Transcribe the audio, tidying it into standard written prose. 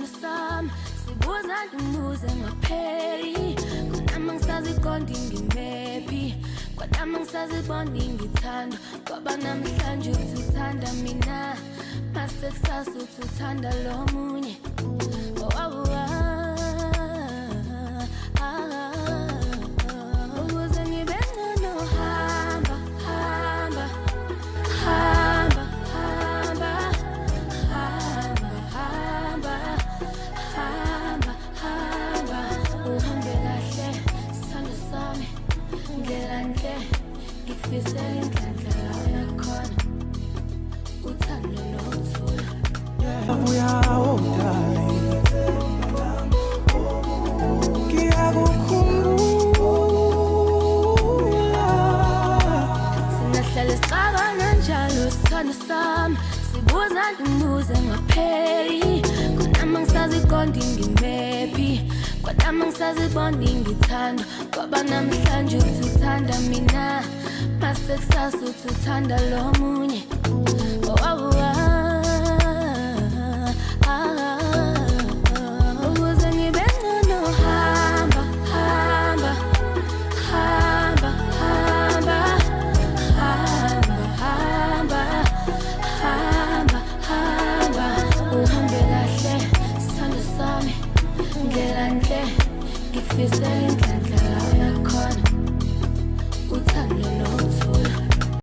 sithando sami sibuza umuze ngapheli kunama ngisaziqonda ngimephi kwanama ngisazibona ngithanda ngoba namhlanje uthanda mina mase kusasa uthanda lo munye ukuze ngibe ngcono hamba hamba hamba hamba hamba hamba hamba hamba uhambe kahle sithando sami ndlela nhle ngikufisela inhlanhla la uyakhona uthando nokuthula abuya odali ngiyakukhumbula sinahlale sicabana njalo sithando sami sibuza umuze ngapheli kunama ngisaziqonda ngimephi kwanama ngisazibona ngithanda ngoba namhlanje uthanda mina mase kusasa uthanda lo munye